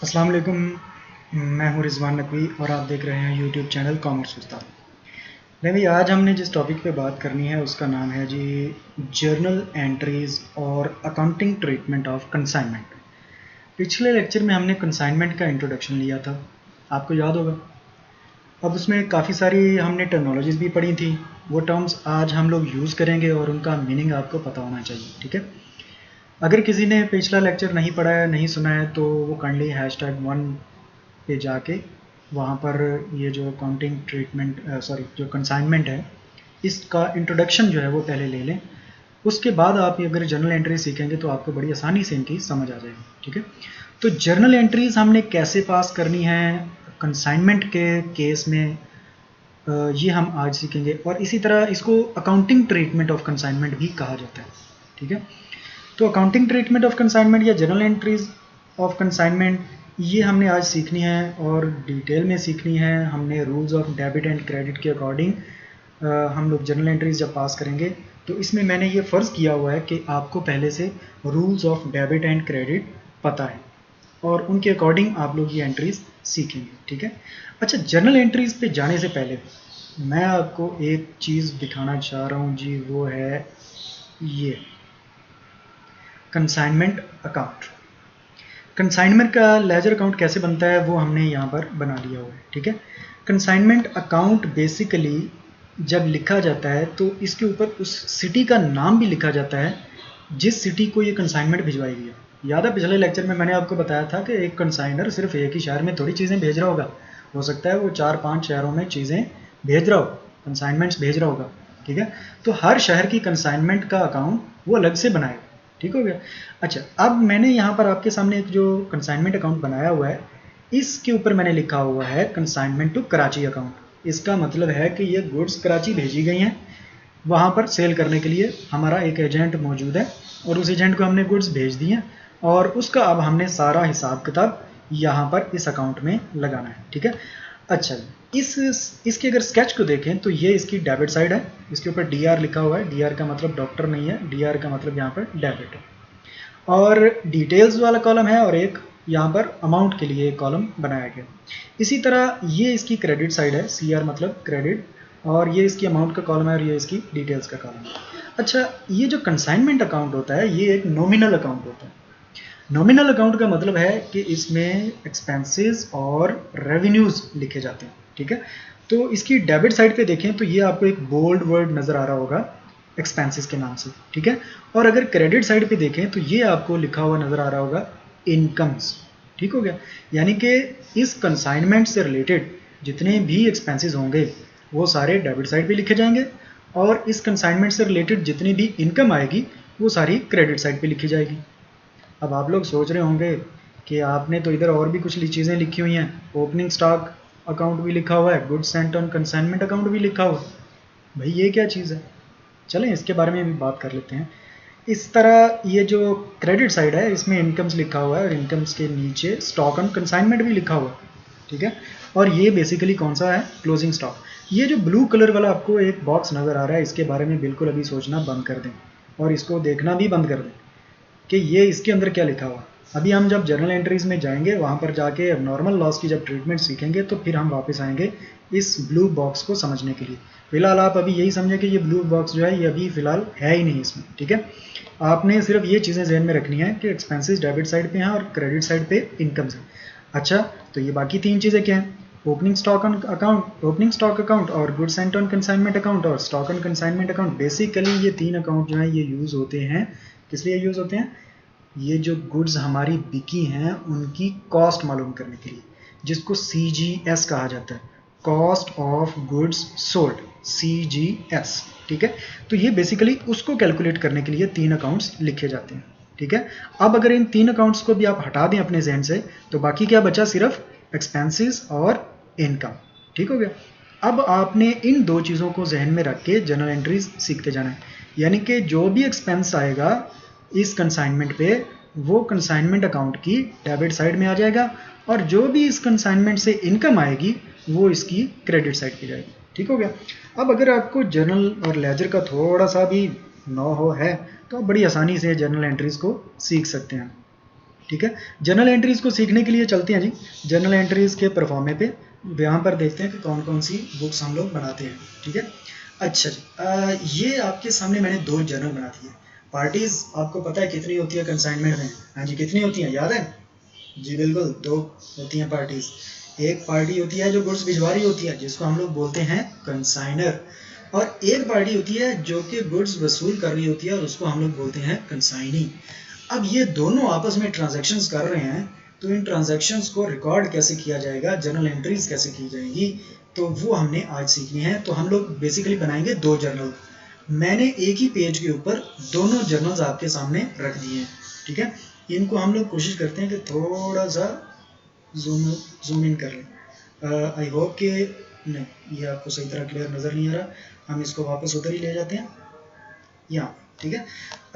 अस्सलाम वालेकुम। मैं हूं रिजवान नकवी और आप देख रहे हैं यूट्यूब चैनल कॉमर्स उस्ताद। भाई आज हमने जिस टॉपिक पे बात करनी है उसका नाम है जी जर्नल एंट्रीज और अकाउंटिंग ट्रीटमेंट ऑफ कंसाइनमेंट। पिछले लेक्चर में हमने कंसाइनमेंट का इंट्रोडक्शन लिया था, आपको याद होगा। अब उसमें काफ़ी सारी हमने टर्मिनोलॉजीज भी पढ़ी थी। वो टर्म्स आज हम लोग यूज़ करेंगे और उनका मीनिंग आपको पता होना चाहिए, ठीक है। अगर किसी ने पिछला लेक्चर नहीं पढ़ा है, नहीं सुना है, तो वो काइंडली #1 पे जाके वहाँ पर ये जो अकाउंटिंग ट्रीटमेंट जो कंसाइनमेंट है इसका इंट्रोडक्शन जो है वो पहले ले लें। उसके बाद आप अगर जर्नल एंट्री सीखेंगे तो आपको बड़ी आसानी से इनकी समझ आ जाएगी, ठीक है। तो जर्नल एंट्रीज हमने कैसे पास करनी है कंसाइनमेंट के केस में, ये हम आज सीखेंगे। और इसी तरह इसको अकाउंटिंग ट्रीटमेंट ऑफ कंसाइनमेंट भी कहा जाता है, ठीक है। तो अकाउंटिंग ट्रीटमेंट ऑफ कंसाइनमेंट या जर्नल एंट्रीज ऑफ कंसाइनमेंट ये हमने आज सीखनी है और डिटेल में सीखनी है। हमने rules of debit and credit के अकॉर्डिंग हम लोग जर्नल एंट्रीज जब पास करेंगे तो इसमें मैंने ये फ़र्ज़ किया हुआ है कि आपको पहले से rules of debit and credit पता है और उनके अकॉर्डिंग आप लोग ये एंट्रीज सीखेंगे, ठीक है। अच्छा, जर्नल एंट्रीज पे जाने से पहले मैं आपको एक चीज़ दिखाना चाह रहा हूँ जी, वो है ये कंसाइनमेंट अकाउंट। कंसाइनमेंट का लेजर अकाउंट कैसे बनता है वो हमने यहाँ पर बना लिया हुआ है, ठीक है। कंसाइनमेंट अकाउंट बेसिकली जब लिखा जाता है तो इसके ऊपर उस सिटी का नाम भी लिखा जाता है जिस सिटी को ये कंसाइनमेंट भिजवाई गई है। याद है पिछले लेक्चर में मैंने आपको बताया था कि एक कंसाइनर सिर्फ एक ही शहर में थोड़ी चीज़ें भेज रहा होगा, हो सकता है वो 4-5 शहरों में चीज़ें भेज रहा हो, कंसाइनमेंट्स भेज रहा होगा, ठीक है। तो हर शहर की कंसाइनमेंट का अकाउंट वो अलग से बनाएगा, ठीक हो गया। अच्छा, अब मैंने यहाँ पर आपके सामने एक जो कंसाइनमेंट अकाउंट बनाया हुआ है इसके ऊपर मैंने लिखा हुआ है कंसाइनमेंट टू कराची अकाउंट। इसका मतलब है कि ये गुड्स कराची भेजी गई हैं, वहाँ पर सेल करने के लिए हमारा एक एजेंट मौजूद है और उस एजेंट को हमने गुड्स भेज दी हैं और उसका अब हमने सारा हिसाब किताब यहाँ पर इस अकाउंट में लगाना है, ठीक है। अच्छा, इसके अगर स्केच को देखें तो ये इसकी डेबिट साइड है, इसके ऊपर DR लिखा हुआ है। DR का मतलब डॉक्टर नहीं है, DR का मतलब यहाँ पर डेबिट है। और डिटेल्स वाला कॉलम है और एक यहाँ पर अमाउंट के लिए एक कॉलम बनाया गया। इसी तरह ये इसकी क्रेडिट साइड है, CR मतलब क्रेडिट, और ये इसकी अमाउंट का कॉलम है और ये इसकी डिटेल्स का कॉलम है। अच्छा, ये जो कंसाइनमेंट अकाउंट होता है ये एक नॉमिनल अकाउंट होता है। नॉमिनल अकाउंट का मतलब है कि इसमें एक्सपेंसेस और रेवेन्यूज लिखे जाते हैं, ठीक है। तो इसकी डेबिट साइड पे देखें तो ये आपको एक बोल्ड वर्ड नज़र आ रहा होगा एक्सपेंसेस के नाम से, ठीक है। और अगर क्रेडिट साइड पे देखें तो ये आपको लिखा हुआ नज़र आ रहा होगा इनकम्स, ठीक हो गया। यानी कि इस कंसाइनमेंट से रिलेटेड जितने भी एक्सपेंसेस होंगे वो सारे डेबिट साइड पे लिखे जाएंगे और इस कंसाइनमेंट से रिलेटेड जितनी भी इनकम आएगी वो सारी क्रेडिट साइड पे लिखी जाएगी। अब आप लोग सोच रहे होंगे कि आपने तो इधर और भी कुछ चीज़ें लिखी हुई हैं, ओपनिंग स्टॉक अकाउंट भी लिखा हुआ है, goods sent on consignment account भी लिखा हुआ है, भाई ये क्या चीज़ है। चलें इसके बारे में भी बात कर लेते हैं। इस तरह ये जो क्रेडिट साइड है इसमें इनकम्स लिखा हुआ है और इनकम्स के नीचे स्टॉक ऑन कंसाइनमेंट भी लिखा हुआ है, ठीक है। और ये बेसिकली कौन सा है, क्लोजिंग स्टॉक। ये जो ब्लू कलर वाला आपको एक बॉक्स नज़र आ रहा है इसके बारे में बिल्कुल अभी सोचना बंद कर दें और इसको देखना भी बंद कर दें कि ये इसके अंदर क्या लिखा हुआ। अभी हम जब जर्नल एंट्रीज में जाएंगे वहाँ पर जाके नॉर्मल लॉस की जब ट्रीटमेंट सीखेंगे तो फिर हम वापस आएंगे इस ब्लू बॉक्स को समझने के लिए। फिलहाल आप अभी यही समझें कि ये ब्लू बॉक्स जो है ये अभी फिलहाल है ही नहीं इसमें, ठीक है। आपने सिर्फ ये चीज़ें जहन में रखनी है कि एक्सपेंसेस डेबिट साइड पे हैं और क्रेडिट साइड पे इनकम है। अच्छा, तो ये बाकी 3 चीज़ें क्या हैं, opening stock on account, opening stock account और goods sent on consignment account और stock on consignment account. Basically ये 3 अकाउंट जो है ये यूज़ होते हैं, किस लिए यूज़ होते हैं, ये जो गुड्स हमारी बिकी हैं उनकी कॉस्ट मालूम करने के लिए, जिसको CGS कहा जाता है, cost of goods sold, CGS, ठीक है। तो ये बेसिकली उसको कैलकुलेट करने के लिए 3 अकाउंट्स लिखे जाते हैं, ठीक है। अब अगर इन 3 अकाउंट्स को भी आप हटा दें अपने जहन से तो बाकी क्या बचा, सिर्फ एक्सपेंसेस और इनकम, ठीक हो गया। अब आपने इन 2 चीज़ों को जहन में रख के जर्नल एंट्रीज सीखते जाना है। यानी कि जो भी एक्सपेंस आएगा इस कंसाइनमेंट पे वो कंसाइनमेंट अकाउंट की डेबिट साइड में आ जाएगा और जो भी इस कंसाइनमेंट से इनकम आएगी वो इसकी क्रेडिट साइड पे जाएगी, ठीक हो गया। अब अगर आपको जर्नल और लेजर का थोड़ा सा भी नो हो है तो आप बड़ी आसानी से जर्नल एंट्रीज को सीख सकते हैं। ठीक है। जर्नल एंट्रीज को सीखने के लिए चलते हैं जी जर्नल एंट्रीज के परफॉर्मे पे, यहाँ पर देखते हैं कि कौन कौन सी बुक्स हम लोग बनाते हैं। ठीक है, अच्छा जी, ये आपके सामने मैंने 2 जर्नल बना दिए। पार्टीज आपको पता है कितनी होती है कंसाइनमेंट में? हाँ जी, कितनी होती है, याद है? जी बिल्कुल, 2 होती हैं पार्टीज। एक पार्टी होती है जो गुड्स भिजवा रही होती है, जिसको हम लोग बोलते हैं कंसाइनर, और एक पार्टी होती है जो कि गुड्स वसूल कर रही होती है, और उसको हम लोग बोलते हैं कंसाइनी। अब ये दोनों आपस में ट्रांजैक्शंस कर रहे हैं, तो इन ट्रांजैक्शंस को रिकॉर्ड कैसे किया जाएगा, जर्नल एंट्रीज कैसे की जाएंगी, तो वो हमने आज सीखनी है। तो हम लोग बेसिकली बनाएंगे 2 जर्नल। मैंने एक ही पेज के ऊपर दोनों जर्नल्स आपके सामने रख दिए हैं। ठीक है, इनको हम लोग कोशिश करते हैं कि थोड़ा सा जूम इन कर लें। आई होप कि नहीं, ये आपको सही तरह क्लियर नज़र नहीं आ रहा, हम इसको वापस उधर ही ले जाते हैं यहाँ। ठीक है,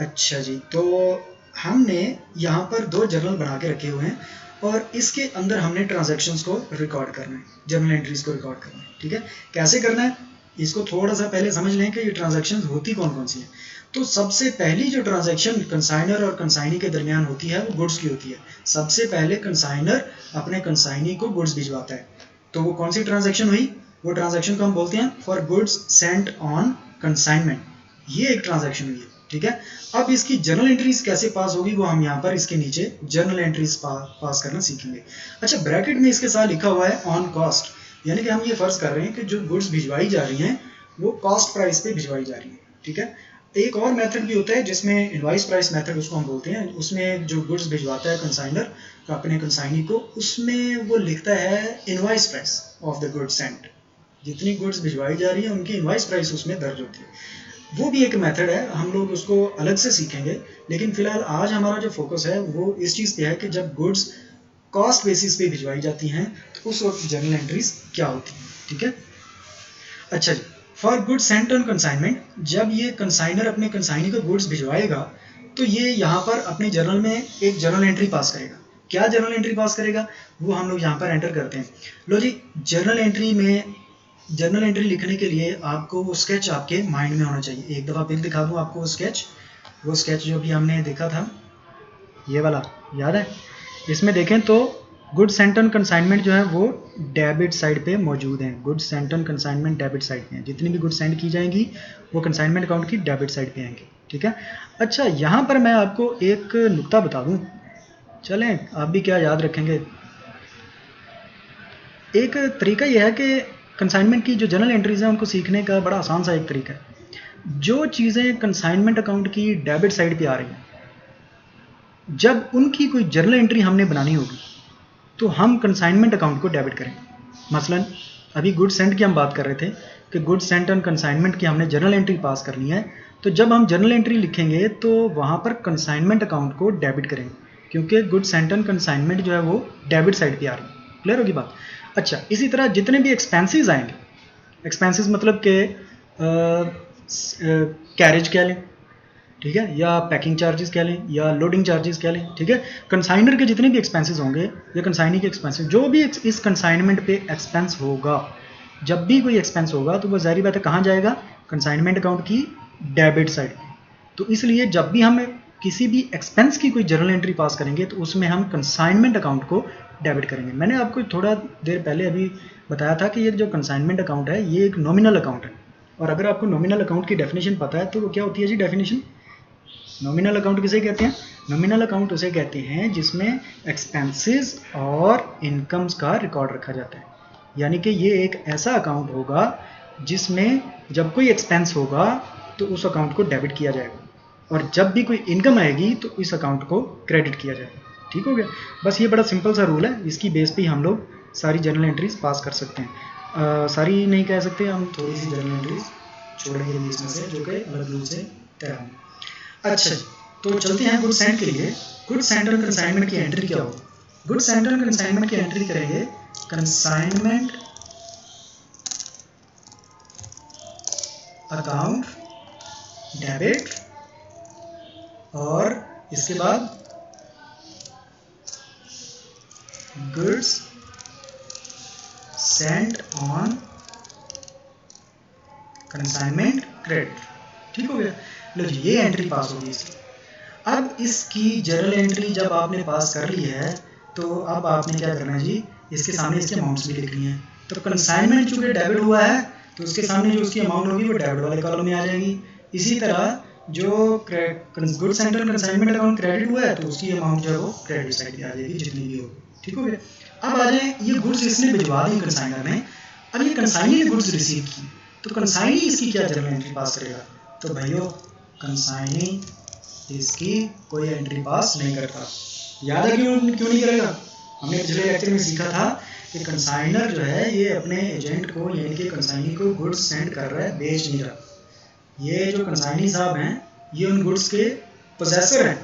अच्छा जी, तो हमने यहाँ पर 2 जर्नल बना के रखे हुए हैं, और इसके अंदर हमने ट्रांजैक्शंस को रिकॉर्ड करना है, जर्नल एंट्रीज को रिकॉर्ड करना है। ठीक है, कैसे करना है इसको थोड़ा सा पहले समझ लें कि ये ट्रांजैक्शंस होती कौन कौन सी है। तो सबसे पहली जो ट्रांजैक्शन कंसाइनर और कंसाइनी के दरमियान होती है वो गुड्स की होती है। सबसे पहले कंसाइनर अपने कंसाइनी को गुड्स भिजवाता है, तो वो कौन सी ट्रांजैक्शन हुई? वो ट्रांजैक्शन को हम बोलते हैं for goods sent on consignment, ये एक ट्रांजैक्शन हुई है। ठीक है, अब इसकी जर्नल एंट्रीज कैसे पास होगी वो हम यहाँ पर इसके नीचे जर्नल एंट्रीज पास करना सीखेंगे। अच्छा, ब्रैकेट में इसके साथ लिखा हुआ है ऑन कॉस्ट, यानी कि हम ये फर्ज कर रहे हैं कि जो गुड्स भिजवाई जा रही हैं वो कॉस्ट प्राइस पे भिजवाई जा रही है। ठीक है, एक और मेथड भी होता है जिसमें इनवॉइस प्राइस मेथड उसको हम बोलते हैं, उसमें जो गुड्स भिजवाता है कंसाइनर अपने कंसाइनी को, उसमें वो लिखता है invoice price of the goods Saint, जितनी गुड्स भिजवाई जा रही है उनकी इनवॉइस प्राइस उसमें दर्ज होती है। वो भी एक मेथड है, हम लोग उसको अलग से सीखेंगे, लेकिन फिलहाल आज हमारा जो फोकस है वो इस चीज़ पे है कि जब गुड्स कॉस्ट बेसिस पे भिजवाई जाती हैं तो उस वक्त जर्नल एंट्रीज क्या होती हैं। ठीक है, अच्छा जी, for goods sent on consignment, जब ये कंसाइनर अपने कंसाइनी को गुड्स भिजवाएगा तो ये यहाँ पर अपने जर्नल में एक जर्नल एंट्री पास करेगा। क्या जर्नल एंट्री पास करेगा वो हम लोग यहाँ पर एंटर करते हैं। लो जी, जर्नल एंट्री लिखने के लिए आपको वो स्केच आपके माइंड में होना चाहिए। एक दफ़ा फिर दिखा दूँ आपको वो स्केच जो भी हमने देखा था, ये वाला याद है? इसमें देखें तो गुड्स सेंट ऑन कंसाइनमेंट जो है वो डेबिट साइड पे मौजूद हैं। Goods sent on consignment debit side पे हैं, जितनी भी गुड्स सेंड की जाएंगी वो कंसाइनमेंट अकाउंट की डेबिट साइड पे आएंगी। ठीक है, अच्छा, यहाँ पर मैं आपको एक नुक्ता बता दूँ, चलें आप भी क्या याद रखेंगे। एक तरीका यह है कि कंसाइनमेंट की जो जर्नल एंट्रीज हैं उनको सीखने का बड़ा आसान सा एक तरीका है। जो चीज़ें कंसाइनमेंट अकाउंट की डेबिट साइड पे आ रही हैं, जब उनकी कोई जर्नल एंट्री हमने बनानी होगी तो हम कंसाइनमेंट अकाउंट को डेबिट करेंगे। मसलन अभी गुड्स सेंट की हम बात कर रहे थे कि गुड्स सेंट ऑन कंसाइनमेंट की हमने जर्नल एंट्री पास करनी है, तो जब हम जर्नल एंट्री लिखेंगे तो वहाँ पर कंसाइनमेंट अकाउंट को डेबिट करेंगे, क्योंकि गुड्स सेंट ऑन कंसाइनमेंट जो है वो डेबिट साइड पे आ रही है। क्लियर होगी बात? अच्छा, इसी तरह जितने भी एक्सपेंसेस आएंगे, एक्सपेंसेस मतलब कि कैरेज कह लें, ठीक है, या पैकिंग चार्जेस कह लें, या लोडिंग चार्जेस कह लें। ठीक है, कंसाइनर के जितने भी एक्सपेंसेस होंगे या कंसाइनी के एक्सपेंसेस, जो भी इस कंसाइनमेंट पे एक्सपेंस होगा, जब भी कोई एक्सपेंस होगा तो वो ज़ाहिर बात है कहाँ जाएगा? कंसाइनमेंट अकाउंट की डेबिट साइड। तो इसलिए जब भी हम किसी भी एक्सपेंस की कोई जर्नल एंट्री पास करेंगे तो उसमें हम कंसाइनमेंट अकाउंट को डेबिट करेंगे। मैंने आपको थोड़ा देर पहले अभी बताया था कि ये जो कंसाइनमेंट अकाउंट है ये एक नॉमिनल अकाउंट है, और अगर आपको नॉमिनल अकाउंट की डेफिनेशन पता है तो वो क्या होती है जी? डेफिनेशन, नॉमिनल अकाउंट किसे कहते हैं? नॉमिनल अकाउंट उसे कहते हैं जिसमें एक्सपेंसेस और इनकम्स का रिकॉर्ड रखा जाता है। यानी कि ये एक ऐसा अकाउंट होगा जिसमें जब कोई एक्सपेंस होगा तो उस अकाउंट को डेबिट किया जाएगा, और जब भी कोई इनकम आएगी तो इस अकाउंट को क्रेडिट किया जाएगा। ठीक हो गया? बस ये बड़ा सिंपल सा रूल है, इसकी बेस पे ही हम लोग सारी जर्नल एंट्रीज पास कर सकते हैं। सारी नहीं कह सकते, हम थोड़ी सी जर्नल एंट्रीज छोड़ेंगे बीच में से जो कि अलग रूल से तय होंगे। अच्छा जी, तो चलते हैं गुड्स सेंट के लिए। गुड्स सेंट ऑन कंसाइनमेंट की एंट्री क्या होगी? गुड्स सेंट ऑन कंसाइनमेंट की एंट्री करेंगे कंसाइनमेंट अकाउंट डेबिट, और इसके बाद goods sent on consignment credit. ठीक हो गया? लो जी, ये एंट्री पास होगी इसकी। अब इसकी जर्नल एंट्री जब आपने पास कर ली है तो अब आपने क्या करना है जी, इसके सामने इसके अमाउंट्स भी लिखनी है। तो कंसाइनमेंट चूंकि डेबिट हुआ है तो उसके सामने जो उसकी अमाउंट होगी वो डेबिट वाले कॉलम में आ जाएगी। इसी तरह जो good centre consignment account credit हुआ है तो उसकी अमाउंट जो है वो क्रेडिट साइड पे आ जाएगी जितनी भी होगी। ठीक हो गया। अब आ जाए, ये गुड्स इसने भिजवा दी कंसाइनर ने, अब ये कंसाइनी ने गुड्स रिसीव की तो कंसाइनी इसकी क्या जर्नल एंट्री पास करेगा? तो भाइयों कंसाइनी इसकी कोई एंट्री पास नहीं करता। याद है क्यों नहीं करेगा? हमने पिछले लेक्चर में सीखा था कि कंसाइनर जो है ये अपने एजेंट को यानी कि कंसाइनी को गुड्स सेंड कर रहा है, बेच नहीं रहा। ये जो कंसाइनी साहब हैं ये उन गुड्स के पोजेसर हैं,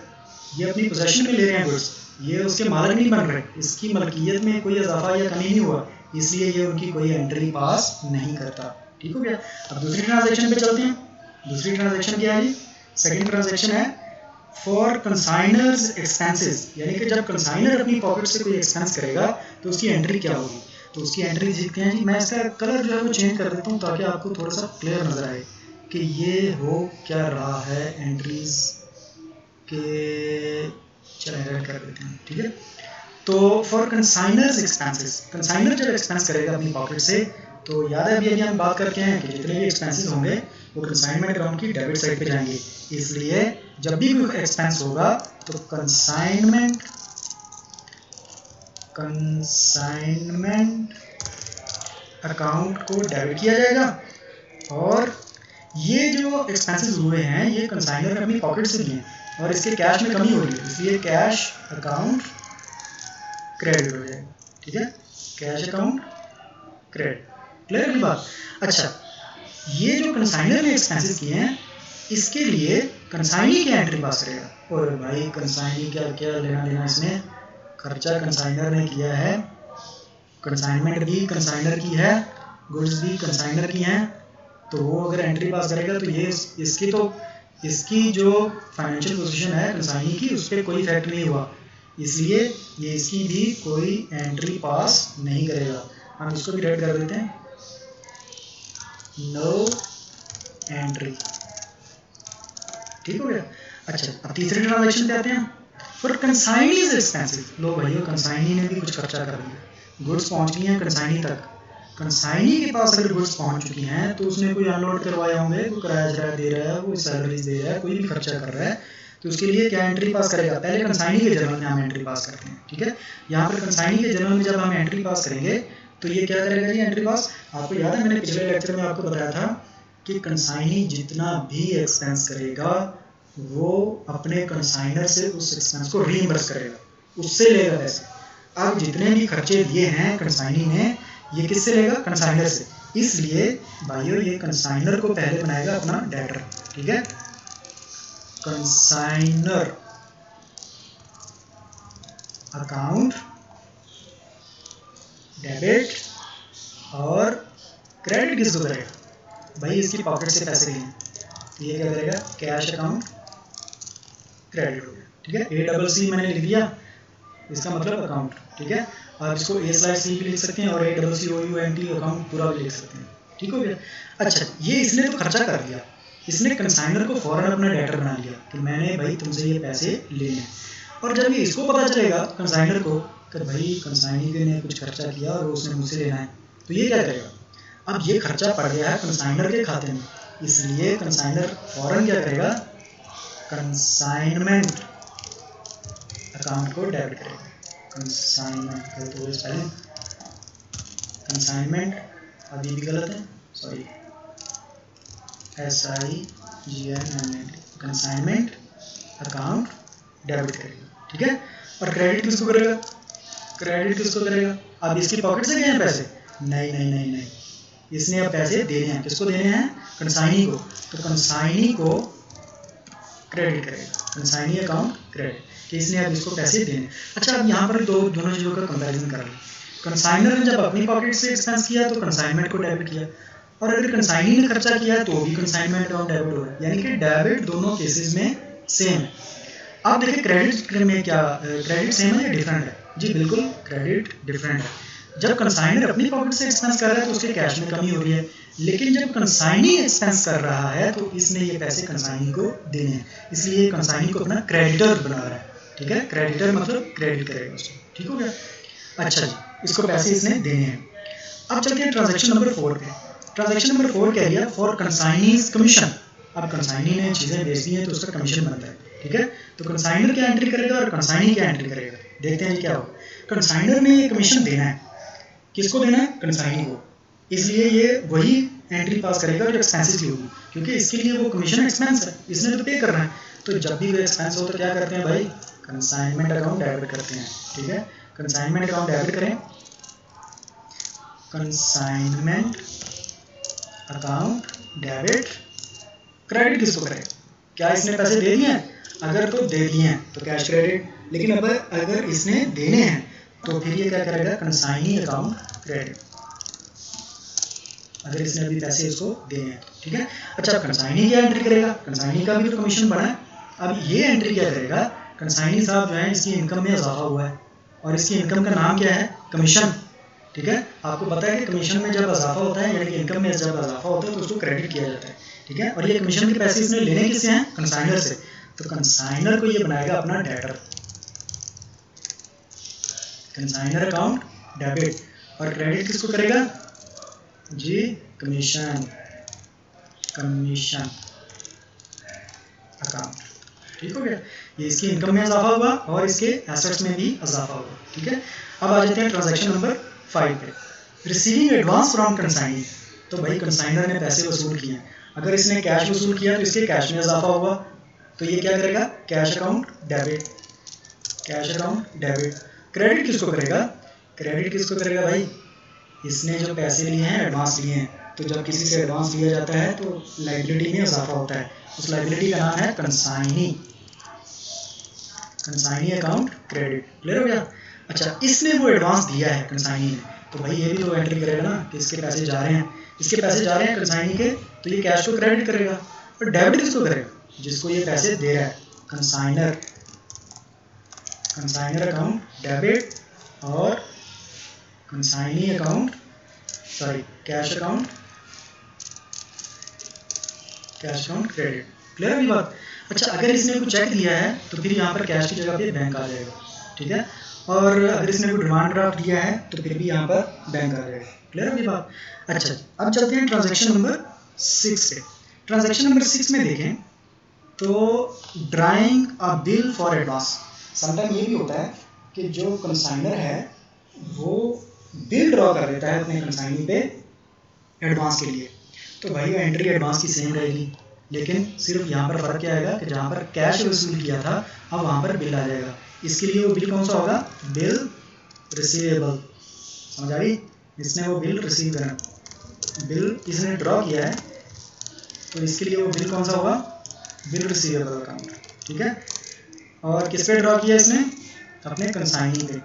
ये अपनी पोजेशन में ले रहे हैं गुड्स, ये उसके मालिक नहीं बन रहे, इसकी मलकियत में कोई इजाफा या कमी नहीं हुआ, इसलिए ये उनकी कोई एंट्री पास नहीं करता। ठीक हो गया। अब दूसरी ट्रांजैक्शन पे चलते हैं। दूसरी ट्रांजैक्शन क्या है जी? सेकंड ट्रांजैक्शन है फॉर कंसाइनर्स एक्सपेंसेस, यानी कि जब कंसाइनर अपनी पॉकेट से कोई एक्सपेंस करेगा तो उसकी एंट्री क्या होगी? तो उसकी एंट्री लिखते हैं जी, मैं इसका कलर जो है वो चेंज कर देता हूँ ताकि आपको थोड़ा सा क्लियर नजर आए कि ये हो क्या रहा है एंट्रीज के। चलो ऐड कर देते हैं, ठीक है। तो फॉर कंसाइनर्स एक्सपेंसेस, कंसाइनर जब एक्सपेंस करेगा अपनी पॉकेट से तो याद है अभी हम बात करके हैं कि जितने भी एक्सपेंसेस होंगे वो कंसाइनमेंट अकाउंट की डेबिट साइड पे जाएंगे, इसलिए जब भी कोई एक्सपेंस होगा तो कंसाइनमेंट अकाउंट को डेबिट किया जाएगा। और ये जो एक्सपेंसेस हुए हैं ये कंसाइनर ने अपनी पॉकेट से लिए और इसके कैश में कमी हो रही है, इसलिए कैश अकाउंट क्रेडिट हो जाएगा। ठीक है, कैश अकाउंट क्रेडिट। क्लियर की बात? अच्छा, ये जो कंसाइनर ने एक्सपेंसेस किए हैं इसके लिए कंसाइनी क्या एंट्री पास करेगा? और भाई कंसाइनी क्या क्या लेना देना इसमें, खर्चा कंसाइनर ने किया है, कंसाइनमेंट भी कंसाइनर की है, गुड्स भी कंसाइनर की हैं, तो वो अगर एंट्री पास करेगा तो ये इसकी जो फाइनेंशियल पोजीशन है कंसाइनी की उस पर कोई इफेक्ट नहीं हुआ, इसलिए ये इसकी भी कोई एंट्री पास नहीं करेगा। हम इसको भी रेड कर देते हैं, नो एंट्री। ठीक हो गया। अच्छा, अब तीसरे ट्रांजैक्शन पे आते हैं। फॉर कंसाइनीज एक्सपेंसेस, लो भाइयों कंसाइनी ने भी कुछ खर्चा कर दिया, गुड्स पहुंच गई हैं कंसाइनी तक, कंसाइनी के पास अगर गुड्स पहुंच चुकी हैं तो उसने कोई अनलोड करवाए होंगे, कोई किराया दे रहा है, कोई सैलरीज दे रहा है, कोई भी खर्चा कर रहा है, तो उसके लिए क्या एंट्री पास करेगा? पहले कंसाइनी के जर्नल में हम एंट्री पास करते हैं। ठीक है, यहाँ पर कंसाइनी के जर्नल में जब हम एंट्री पास करेंगे तो ये क्या करेगा जी एंट्री पास? आपको याद है मैंने पिछले लेक्चर में आपको बताया था कि कंसाइनी जितना भी एक्सपेंस करेगा वो अपने कंसाइनर से उस एक्सपेंस को रीइंबर्स करेगा, उससे लेगा पैसे। अब जितने भी खर्चे दिए हैं कंसाइनी ने ये किससे लेगा? कंसाइनर से, इसलिए भाइयों ये कंसाइनर को पहले बनाएगा अपना डेटर। ठीक है, कंसाइनर अकाउंट डेबिट और क्रेडिट किसको करेगा? भाई इसकी पॉकेट से पैसे लिए तो ये क्या करेगा? कैश अकाउंट क्रेडिट हो गया। ठीक है, ACC मैंने लिख दिया, इसका मतलब अकाउंट। ठीक है, आप इसको A/C भी लिख सकते हैं और ACCOUNT अकाउंट पूरा भी लिख सकते हैं। ठीक हो गया। अच्छा, ये इसने तो खर्चा कर दिया, इसने कंसाइनर को फौरन अपना डेटर बना लिया कि मैंने भाई तुमसे ये पैसे लेने, और जब ये इसको पता चलेगा कंसाइनर को कि भाई कंसाइनी ने कुछ खर्चा किया और उसने मुझसे लेना है, तो ये क्या करेगा? अब ये खर्चा पड़ गया है कंसाइनर के खाते में, इसलिए कंसाइनर फौरन क्या करेगा? कंसाइनमेंट अकाउंट को डेबिट करेगा। कंसाइनमेंट तो स्पेलिंग कंसाइनमेंट अभी भी गलत है, sorry, SIGNMENT, consignment account debit करेगा। ठीक है, और क्रेडिट किसको करेगा? क्रेडिट किसको करेगा? अब इसकी पॉकेट से गए हैं पैसे? नहीं नहीं नहीं नहीं, इसने अब पैसे देने हैं, किसको देने हैं? कंसाइनी को, तो कंसाइनी को क्रेडिट करेगा, कंसाइनी अकाउंट क्रेडिट, कि इसने अब इसको पैसे देने। अच्छा, अब यहाँ पर दोनों चीज़ों का कंपैरिजन कर लें। कंसाइनर ने जब अपनी पॉकेट से एक्सपेंस किया तो कंसाइनमेंट को डेबिट किया, और अगर कंसाइनी ने खर्चा किया तो भी कंसाइनमेंट अकाउंट डेबिट हो रहा है, यानी कि डेबिट दोनों केसेस में सेम है। आप देखिए क्रेडिट में क्या क्रेडिट सेम है या डिफरेंट है? जी बिल्कुल क्रेडिट डिफरेंट है। जब कंसाइनर अपनी पॉकेट से एक्सपेंस कर रहा है तो उसके कैश में कमी हो रही है, लेकिन जब कंसाइनी एक्सपेंस कर रहा है तो इसने ये पैसे कंसाइनी को देने हैं, इसलिए कंसाइनी को अपना क्रेडिटर बना रहा है। ठीक है, क्रेडिटर मतलब क्रेडिट करेगा उसको। ठीक हो गया। अच्छा जी, इसको पैसे इसने देने हैं। अब चलते हैं ट्रांजैक्शन नंबर 4 पे। ट्रांजैक्शन नंबर 4 कह दिया फॉर कंसाइनीज कमीशन। अब कंसाइनी ने चीज़ें बेच दी हैं तो उसका कमीशन बनता है। ठीक है, तो कंसाइनर क्या एंट्री करेगा और कंसाइनी क्या एंट्री करेगा, देखते हैं क्या हो। कंसाइनर ने ये कमीशन देना है, किसको देना है, कंसाइनी को, इसलिए ये वही एंट्री पास करेगा जो एक्सपेंसेस की होगी, क्योंकि इसके लिए वो कमीशन एक्सपेंस है, इसने तो पे करना है। तो जब भी वो एक्सपेंस हो तो क्या करते हैं भाई, कंसाइनमेंट अकाउंट डेबिट करते हैं। ठीक है, कंसाइनमेंट अकाउंट डेबिट करें, कंसाइनमेंट अकाउंट डेबिट। क्रेडिट किसको करें, क्या इसने पैसे दे दिए हैं, अगर तो दे दिए हैं तो कैश क्रेडिट, लेकिन अब अगर इसने देने हैं तो फिर ये क्या करेगा, कंसाइनी अकाउंट क्रेडिट, अगर इसने अभी पैसे इसको देने हैं। ठीक है, अच्छा कंसाइनी क्या एंट्री करेगा, कंसाइनी का भी तो कमीशन बना है। अब ये एंट्री क्या करेगा, कंसाइनी साहब जो है इसकी इनकम में इजाफा हुआ है और इसकी इनकम का नाम क्या है, कमीशन। ठीक है, आपको पता है कि कमीशन में जब इजाफा होता है, यानी कि इनकम में जब इजाफा होता है तो उसको क्रेडिट किया जाता है। ठीक है, और ये कमीशन के पैसे इसने लेने किससे हैं, कंसाइनर से, तो कंसाइनर को ये बनाएगा अपना डेटर, कंसाइनर अकाउंट डेबिट, और क्रेडिट किसको करेगा जी, कमीशन, कमीशन अकाउंट। ठीक हो गया, ये इसकी इनकम में इजाफा हुआ और इसके एसेट्स में भी इजाफा हुआ। ठीक है, अब आ जाते हैं ट्रांजैक्शन नंबर 5 पे, रिसीविंग एडवांस फ्रॉम कंसाइनी। तो भाई कंसाइनर ने पैसे वसूल किए, अगर इसने कैश वसूल किया तो इसके कैश में इजाफा हुआ, तो ये क्या करेगा, cash account debit, cash account debit. Credit किसको करेगा, क्रेडिट किसको करेगा भाई, इसने जो पैसे लिए हैं, एडवांस लिए हैं, तो जब किसी से एडवांस लिया जाता है तो लाइबिलिटी में इजाफा होता है, उस लाइबिलिटी का नाम है consignee, consignee account credit. Clear हो गया। अच्छा, इसने वो एडवांस दिया है कंसाइनी ने, तो भाई ये भी तो एंट्री करेगा ना कि इसके पैसे जा रहे हैं, इसके पैसे जा रहे हैं कंसाइनी के, तो ये कैश को क्रेडिट करेगा। और डेबिट किसको करेगा, जिसको ये पैसे दे रहा है, कंसाइनर, कंसाइनर अकाउंट डेबिट, और consignee account, sorry cash account, cash account credit. Clear है बात। अच्छा, अगर इसने कुछ चेक दिया है तो फिर यहाँ पर कैश की जगह पे बैंक आ जाएगा। ठीक है, और अगर इसने कोई डिमांड ड्राफ्ट दिया है तो फिर भी यहाँ पर बैंक आ जाएगा। क्लियर है बात। अच्छा, अब चलते हैं ट्रांजैक्शन नंबर 6 पे। ट्रांजैक्शन नंबर 6 में देखें तो drawing a bill for advance. Sometime ये भी होता है कि जो कंसाइनर है वो बिल ड्रॉ कर देता है अपने कंसाइनी पे एडवांस के लिए, तो भाई वो एंट्री एडवांस की सेम रहेगी, लेकिन सिर्फ यहाँ पर फर्क क्या आएगा कि जहाँ पर कैश वसूल किया था अब वहाँ पर बिल आ जाएगा। इसके लिए वो बिल कौन सा होगा, बिल रिसीवेबल। समझ आ गई, इसने वो बिल रिसीव करना, बिल इसने ड्रॉ किया है तो इसके लिए वो बिल कौन सा होगा, बिल रिसीवेबल अकाउंट। ठीक है, और किस पे ड्रॉ किया इसने, अपने कंसाइनी पे,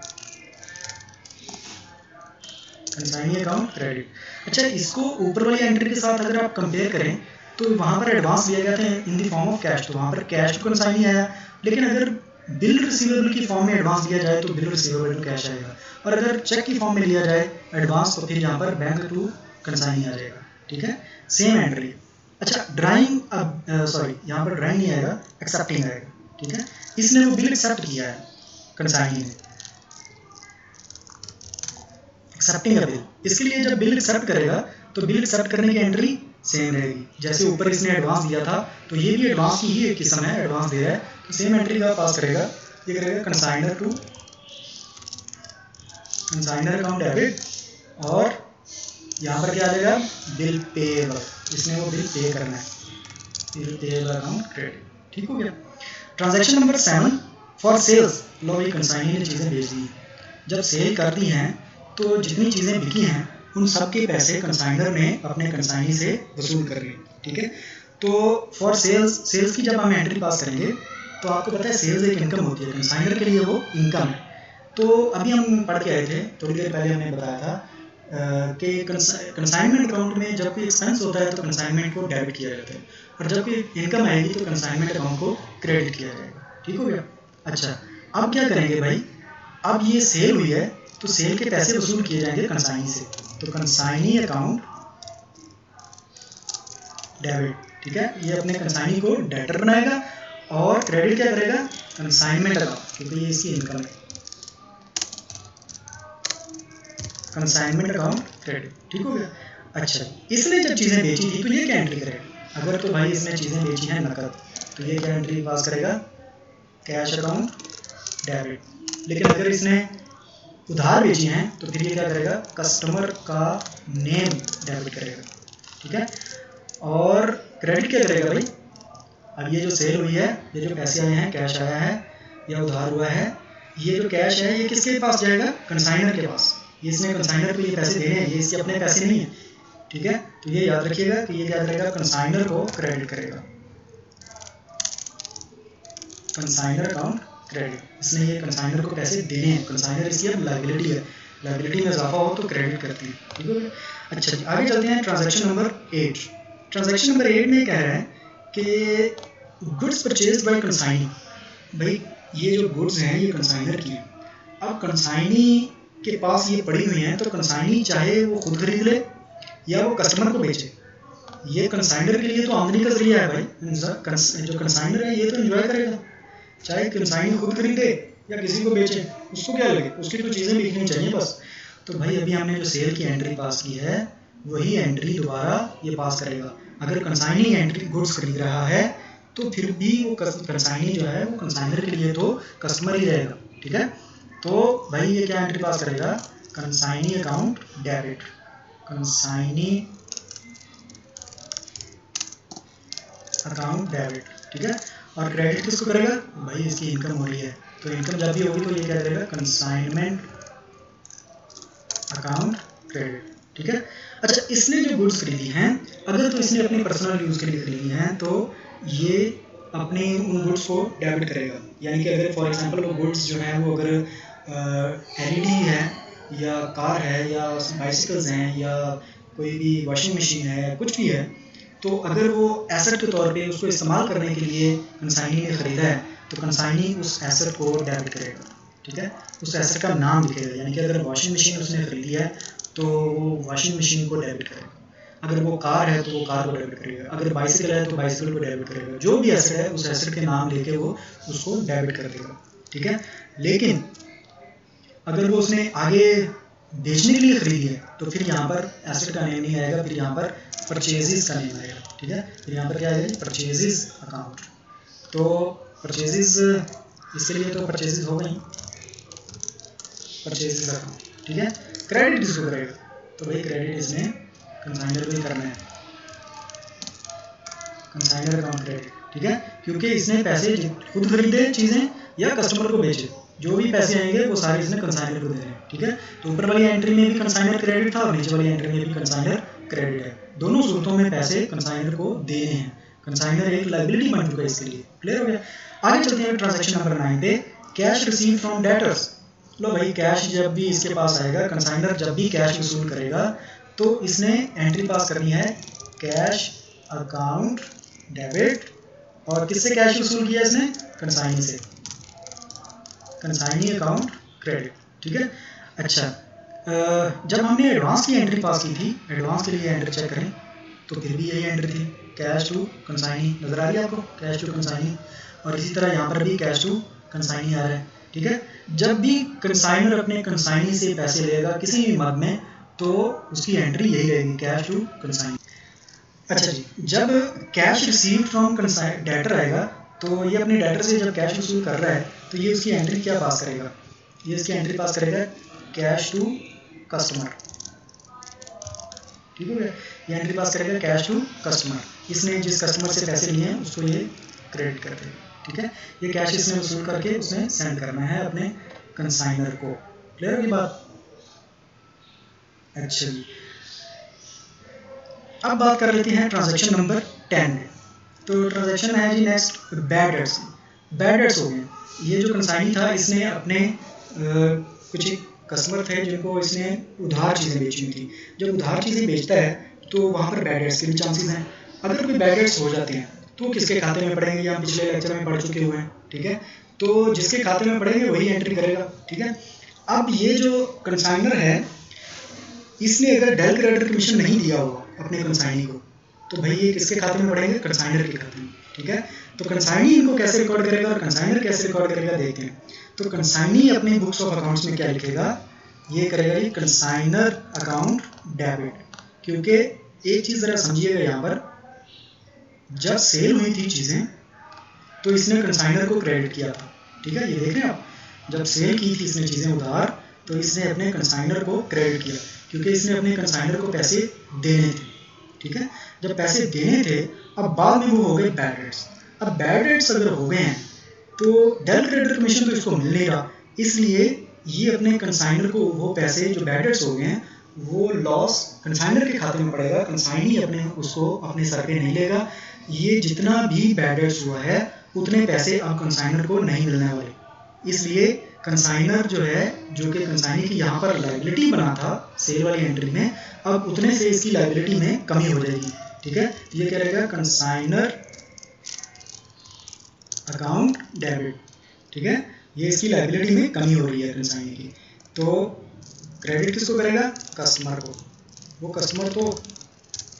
कंसाइनी अकाउंट क्रेडिट। अच्छा, इसको ऊपर वाली एंट्री के साथ अगर आप कंपेयर करें तो वहाँ पर एडवांस दिया गया था in the form of cash, तो वहाँ पर कैश टू कंसाइनी आया, लेकिन अगर बिल रिसीवेबल की फॉर्म में एडवांस दिया जाए तो बिल रिसीवेबल टू कैश आएगा, और अगर चेक की फॉर्म में लिया जाए एडवांस तो फिर यहाँ पर बैंक टू कंसाइनी आ जाएगा। ठीक है, सेम एंट्री। अच्छा, ड्राइंग, अब सॉरी यहाँ पर ड्राइंग नहीं आएगा, एक्सेप्टिंग आएगा। ठीक है, इसने वो बिल एक्सेप्ट किया है कंसाइनी ने, एक्सेप्टिंग अ बिल। इसके लिए जब बिल एक्सेप्ट करेगा तो बिल एक्सेप्ट करने की एंट्री सेम रहेगी, जैसे ऊपर इसने एडवांस दिया था तो ये भी एडवांस की ही एक किस्म है, एडवांस दे रहा है तो सेम एंट्री का पास करेगा, ये करेगा consignor to consignor account debit, और यहाँ पर क्या आ जाएगा, बिल पेएबल, इसने वो बिल पे करना है, बिल पेएबल अकाउंट क्रेडिट। ठीक हो गया। Transaction number 7 for sales. लो भाई कंसाइनी ने चीज़ें बेच दी, जब सेल कर दी हैं तो जितनी चीज़ें बिकी हैं उन सब के पैसे कंसाइनर ने अपने कंसाइनी से वसूल कर लिए। ठीक है, तो फॉर सेल्स, सेल्स की जब हम एंट्री पास करेंगे तो आपको पता है सेल्स एक इनकम होती है, कंसाइनर के लिए वो इनकम है। तो अभी हम पढ़ के आए थे, थोड़ी देर पहले हमने बताया था कि कंसाइनमेंट अकाउंट में जब कोई एक्सपेंस होता है तो कंसाइनमेंट को डेबिट किया जाता है, और जब कोई इनकम आएगी तो कंसाइनमेंट अकाउंट को क्रेडिट किया जाएगा। ठीक हो गया। अच्छा, अब क्या करेंगे भाई, अब ये सेल हुई है तो सेल के पैसे वसूल किए जाएंगे कंसाइनी से। तो कंसाइनी अकाउंट डेबिट, ठीक है, ये अपने कंसाइनी को डेटर बनाएगा और क्रेडिट क्या करेगा, कंसाइनमेंट अकाउंट, क्योंकि ये इसकी इनकम है, कंसाइनमेंट अकाउंट क्रेडिट, ठीक हो गया। अच्छा, इसने जब चीज़ें बेची थी तो ये क्या एंट्री करेगा, अगर तो भाई इसने चीज़ें बेची हैं नकद, तो ये क्या एंट्री पास करेगा, कैश अकाउंट डेबिट। लेकिन अगर इसने उधार बेची हैं तो फिर ये क्या करेगा, कस्टमर का नेम डेबिट करेगा, ठीक है। और क्रेडिट क्या करेगा भाई, अब ये जो सेल हुई है, ये जो पैसे आए हैं, कैश आया है या उधार हुआ है, ये जो कैश है ये किसके पास जाएगा, कंसाइनर के पास। ये इसने कंसाइनर को ये पैसे देने हैं, ये इसके अपने पैसे नहीं है, ठीक है। तो ये याद रखिएगा कि ये क्या करेगा, कंसाइनर को क्रेडिट करेगा, कंसाइनर अकाउंट क्रेडिट। इसने ये कंसाइनर को पैसे देने हैं, कंसाइनर इसकी अब लायबिलिटी है, लायबिलिटी में इजाफा हो तो क्रेडिट करती है, ठीक है। अच्छा जी, आगे चलते हैं ट्रांजैक्शन नंबर 8। ट्रांजैक्शन नंबर 8 में कह रहा है कि गुड्स परचेज बाय कंसाइनी। भाई ये जो गुड्स हैं ये कंसाइनर की हैं, अब कंसाइनी के पास ये पड़ी हुई हैं, तो कंसाइनी चाहे वो खुद खरीद ले या वो कस्टमर को बेचे, ये कंसाइनर के लिए तो आमदनी का जरिया है भाई। जो कंसाइनर है ये तो एंजॉय करेगा, चाहे कंसाइनी खुद खरीदे या किसी को बेचे, उसको क्या लगे, उसकी तो चीज़ें बिकनी चाहिए बस। तो भाई अभी हमने जो सेल की एंट्री पास की है वही एंट्री दोबारा ये पास करेगा। अगर कंसाइनी एंट्री गुड्स खरीद रहा है तो फिर भी वो कंसाइनी जो है वो कंसाइनर के लिए तो कस्टमर ही रहेगा, ठीक है। तो भाई ये क्या एंट्री पास करेगा, consignee account debit, consignee account debit, ठीक है। और क्रेडिट किसको करेगा, भाई इसकी इनकम हो रही है, तो इनकम जब भी होगी तो ये क्या करेगा, कंसाइनमेंट अकाउंट क्रेडिट, ठीक है। अच्छा, इसने जो गुड्स खरीदी हैं, अगर तो इसने अपने पर्सनल यूज़ के लिए खरीदी हैं तो ये अपने उन गुड्स को डेबिट करेगा। यानी कि अगर फॉर एग्जांपल वो गुड्स जो है वो अगर एलईडी है या कार है या बाइसिकल्स हैं या कोई भी वॉशिंग मशीन है, कुछ भी है, तो अगर वो एसेट के तौर पे उसको इस्तेमाल करने के लिए कंसाइनी ने ख़रीदा है तो कंसाइनी उस एसेट को डेबिट करेगा, ठीक है। उस एसेट का नाम लिखेगा, यानी कि अगर वॉशिंग मशीन उसने खरीदी है तो वो वॉशिंग मशीन को डेबिट करेगा, अगर वो कार है तो वो कार को डेबिट करेगा, अगर बाइसिकल है तो बाइसिकल को डेबिट करेगा, जो भी एसेट है उस एसेट के नाम लेके वो उसको डेबिट कर देगा, ठीक है। लेकिन अगर वो उसने आगे बेचने के लिए खरीदी है तो फिर यहाँ पर एसेट का नेम नहीं आएगा, फिर यहाँ पर परचेजेस का नेम आएगा, ठीक है। फिर यहाँ पर क्या आएगा, परचेजेस अकाउंट। तो परचेजेस, इसके लिए तो परचेजेस हो गई, परचेजेस अकाउंट, ठीक है। क्रेडिट इसको करेगा, तो भाई क्रेडिट इसने कंसाइनर को ही करना है, कंसाइनर अकाउंट क्रेडिट, ठीक है। क्योंकि इसने पैसे खुद खरीदे चीज़ें या कस्टमर को बेचे, जो भी पैसे आएंगे वो सारे इसने कंसाइनर को देने हैं, ठीक है। तो ऊपर वाली एंट्री में भी कंसाइनर क्रेडिट था और नीचे वाली एंट्री में भी कंसाइनर क्रेडिट है, दोनों सूरतों में पैसे कंसाइनर को देने हैं, कंसाइनर एक लायबिलिटी बन चुका है इसके लिए, क्लियर हो गया। आगे चलते हैं ट्रांजैक्शन नंबर 9 पे, कैश रिसीव फ्रॉम डेटर्स। लो भाई, कैश जब भी इसके पास आएगा, कंसाइनर जब भी कैश वसूल करेगा तो इसने एंट्री पास करनी है कैश अकाउंट डेबिट, और किससे कैश वसूल किया इसने, कंसाइनी से, कंसाइनी अकाउंट क्रेडिट, ठीक है। अच्छा, जब हमने एडवांस की एंट्री पास की थी, एडवांस के लिए एंट्री चेक करें तो फिर भी यही एंट्री थी, कैश टू कंसाइनी, नजर आ रही है आपको, कैश टू कंसाइनी। और इसी तरह यहाँ पर भी कैश टू कंसाइनी आ रहा है, ठीक है। जब भी कंसाइनर अपने कंसाइनी से पैसे लेगा किसी भी मद में तो उसकी एंट्री यही रहेगी, कैश टू कंसाइनी। अच्छा जी, जब कैश रिसीव फ्रॉम डेटर आएगा तो ये अपने डेटर से जब कैश वसूल कर रहा है तो ये उसकी एंट्री क्या पास करेगा, ये इसकी एंट्री पास करेगा कैश टू कस्टमर, ठीक है। ये एंट्री पास करेगा कैश टू कस्टमर, इसने जिस कस्टमर से पैसे लिए हैं उसको ये क्रेडिट कर देगा, ठीक है। ये कैश इसने वसूल करके उसने सेंड करना है अपने कंसाइनर को, क्लियर होगी बात। अच्छा जी, अब बात कर लेते हैं ट्रांजैक्शन नंबर 10। तो ट्रांजैक्शन है जी next bad debts. Bad debts हो गए, ये जो कंसाइनी था इसने अपने कुछ एक कस्टमर थे जिनको इसने उधार चीज़ें बेची हुई थी। जब उधार चीज़ें बेचता है तो वहाँ पर बैड डेट्स के भी चांसेस हैं। अगर कोई बैड डेट्स हो जाते हैं तो किसके खाते में पड़ेंगे, या पिछले लेक्चर में पढ़ चुके हुए हैं, ठीक है। तो जिसके खाते में पड़ेंगे वही एंट्री करेगा, ठीक है। अब ये जो कंसाइनर है इसने अगर डेल क्रेडिटर कमीशन नहीं दिया होगा अपने कंसाइनी को, तो भाई ये किसके खाते में पड़ेंगे? कंसाइनर के खाते में, ठीक है। तो कंसाइनी इनको कैसे रिकॉर्ड करेगा और कंसाइनर कैसे रिकॉर्ड करेगा देखते हैं। तो कंसाइनी अपने बुक्स ऑफ अकाउंट्स में क्या लिखेगा? ये करेगा ये कंसाइनर अकाउंट डेबिट, क्योंकि एक चीज़ ज़रा समझिएगा यहाँ पर, जब सेल हुई थी चीज़ें तो इसने कंसाइनर को क्रेडिट किया था, ठीक है। ये देख रहे हैं आप, जब सेल की थी इसने चीज़ें उधार तो इसने अपने कंसाइनर को क्रेडिट किया, क्योंकि इसने अपने कंसाइनर को पैसे देने थे, ठीक है। जब पैसे देने थे, अब बाद में वो हो गए बैड डेट्स। अब बैड डेट्स अगर हो गए हैं तो डेल क्रेडिटर कमीशन तो इसको मिल नहीं रहा, इसलिए ये अपने कंसाइनर को वो पैसे जो बैड डेट्स हो गए हैं वो लॉस कंसाइनर के खाते में पड़ेगा, कंसाइनी अपने उसको अपने सर पे नहीं लेगा। ये जितना भी बैड डेट्स हुआ है उतने पैसे अब कंसाइनर को नहीं मिलने वाले, इसलिए कंसाइनर जो है, जो कि कंसाइनी की यहाँ पर लाइबिलिटी बना था सेल वाली एंट्री में, अब उतने से इसकी लाइबिलिटी में कमी हो जाएगी, ठीक है। ये क्या रहेगा? कंसाइनर अकाउंट डेबिट, ठीक है। ये इसकी लाइबिलिटी में कमी हो रही है कंसाइनी की, तो क्रेडिट किसको करेगा? कस्टमर को। वो कस्टमर तो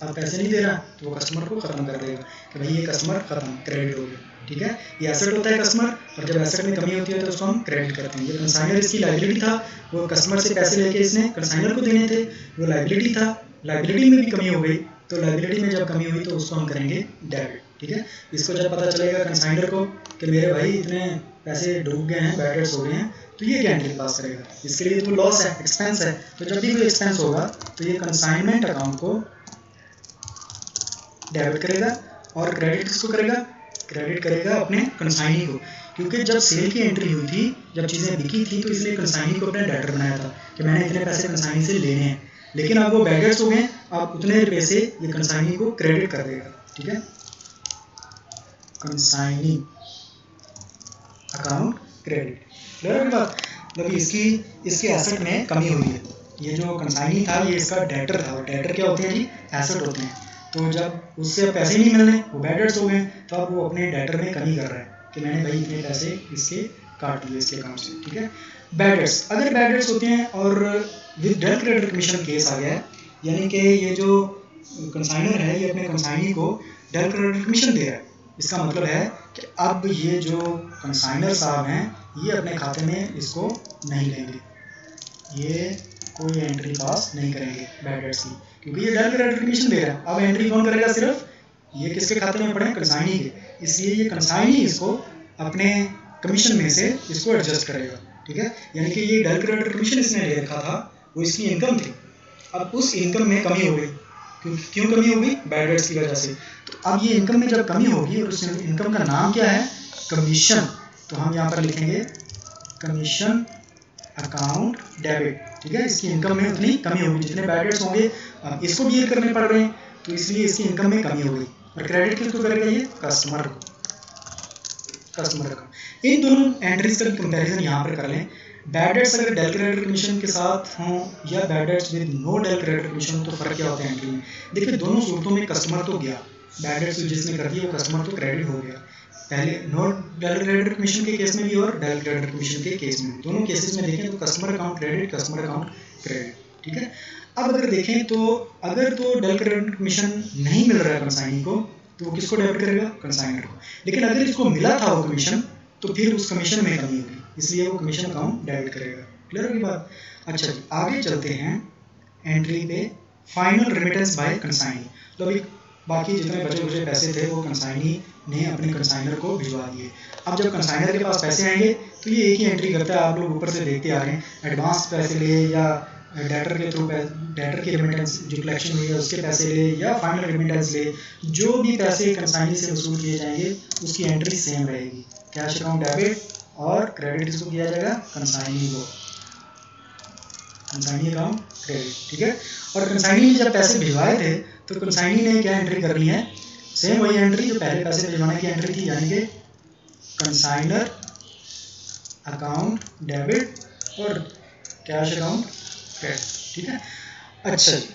अब पैसे नहीं दे रहा तो वो कस्टमर को ख़त्म कर देगा कि भाई ये कस्टमर ख़त्म, क्रेडिट हो गया, ठीक है। ये एसेट होता है कस्टमर, और जब एसेट में कमी होती है तो उसको हम क्रेडिट करते हैं। ये कंसाइनर इसकी लाइबिलिटी था, वो कस्टमर से पैसे लेके इसने कंसाइनर को देने थे, वो लाइबिलिटी था, लाइबिलिटी में भी कमी हो गई, तो लाइबिलिटी में जब कमी हुई तो उसको हम करेंगे डेबिट, ठीक है। इसको जब पता चलेगा कंसाइनर को कि मेरे भाई इतने पैसे डूब गए हैं, बैड डेट्स हो गए हैं, तो ये क्या एंट्री पास करेगा? इसके लिए तो लॉस है, एक्सपेंस है, तो जब भी कोई एक्सपेंस होगा तो ये कंसाइनमेंट अकाउंट को डेबिट करेगा, और क्रेडिट किसको करेगा? क्रेडिट करेगा अपने कंसाइनी को, क्योंकि जब सेल की एंट्री हुई थी, जब चीज़ें बिकी थी, तो इसने कंसाइनी को अपना डेटर बनाया था कि मैंने इतने पैसे कंसाइनी से लेने हैं, लेकिन अब वो बैड डेट्स हो गए, अब उतने पैसे ये कंसाइनी को क्रेडिट कर देगा, ठीक है। कंसाइनी अकाउंट क्रेडिट, क्लियर है बात? मतलब इसकी एसेट में कमी हुई है। ये जो कंसाइनी था ये इसका डेटर था, और डेटर क्या होते हैं जी? एसेट होते हैं। तो जब उससे पैसे नहीं मिलने, वो बैड डेट्स हो गए, तो अब वो अपने डेटर में कमी कर रहा है कि मैंने भाई इतने पैसे इसके काट लिए इसके अकाउंट से, ठीक है। बैड डेट्स, अगर बैड डेट्स होते हैं और with del creditor commission case आ गया है, यानी कि ये जो कंसाइनर है ये अपने कंसाइनी को डेल क्रेडिटर कमीशन दे रहा है, इसका मतलब है कि अब ये जो कंसाइनर साहब हैं ये अपने खाते में इसको नहीं लेंगे, ये कोई एंट्री पास नहीं करेंगे बैड डेट्स की, क्योंकि ये डेल क्रेडिटर कमीशन दे रहा है। अब एंट्री कौन करेगा? सिर्फ ये किसके खाते में पड़े? कंसाइनी के, इसलिए ये कंसाइनी इसको अपने कमीशन में से इसको एडजस्ट करेगा, ठीक है। यानी कि ये डेल क्रेडिटर कमीशन इसने ले रखा था, वो इसकी इनकम थी, अब उस इनकम में कमी हो गई, क्यों कमी हो गई? बैड डेट्स की वजह से। तो अब ये इनकम में जब कमी होगी, और उस इनकम का नाम क्या है? कमीशन, तो हम यहाँ पर लिखेंगे कमीशन अकाउंट डेबिट, ठीक है। इसकी इनकम में उतनी कमी होगी, जितने बैड डेट्स होंगे अब इसको बियर करने पड़ रहे हैं, तो इसलिए इसकी इनकम में कमी हो गई, और क्रेडिट किसको करेगा? ये कस्टमर को, कस्टमर का। इन दोनों एंट्रीज का कंपैरिजन यहाँ पर कर लें। बैड डेट्स अगर डेल क्रेडिटर कमीशन के साथ हों या bad debts with no del creditor commission, तो फर्क क्या होता है एंट्री में? देखिए दोनों सूरतों में कस्टमर तो गया, बैड डेट्स जिसने कर दिया वो कस्टमर तो क्रेडिट हो गया, पहले नो डेल क्रेडिटर कमीशन के केस में भी और डेल क्रेडिटर कमीशन के केस में भी, दोनों केसेस में देखें तो customer account credit, customer account credit, ठीक है। अब अगर देखें तो अगर तो डेल क्रेडिटर कमीशन नहीं मिल रहा है कंसाइनी को, तो वो किसको डेबिट करेगा? कंसाइनर को। लेकिन अगर इसको मिला था वो कमीशन, तो फिर उस कमीशन में कमी होगी, इसलिए वो कमीशन अकाउंट डेबिट करेगा, क्लियर होगी बात? अच्छा जी, आगे चलते हैं एंट्री पे, फाइनल रेमिटेंस बाय कंसाइनी। तो अभी बाकी जितने बचे खुचे पैसे थे वो कंसाइनी ने अपने कंसाइनर को भिजवा दिए। अब जब कंसाइनर के पास पैसे आएंगे तो ये एक ही एंट्री करता है, आप लोग ऊपर से देखते आ रहे हैं, एडवांस पैसे ले या डेटर के थ्रू डेटर की रेमिटेंस जो कलेक्शन हुई है उसके पैसे ले या फाइनल रेमिटेंस ले, जो भी पैसे कंसाइनी से वसूल किए जाएंगे उसकी एंट्री सेम रहेगी, कैश अकाउंट डेबिट, और क्रेडिट किसको किया जाएगा? कंसाइनी को, कंसाइनी अकाउंट क्रेडिट, ठीक है। और कंसाइनी ने जब पैसे भिजवाए थे तो कंसाइनी ने क्या एंट्री करनी है? सेम वही एंट्री जो पहले पैसे भिजवाने की एंट्री थी, यानी कि कंसाइनर अकाउंट डेबिट और कैश अकाउंट क्रेडिट, ठीक है। अच्छा जी,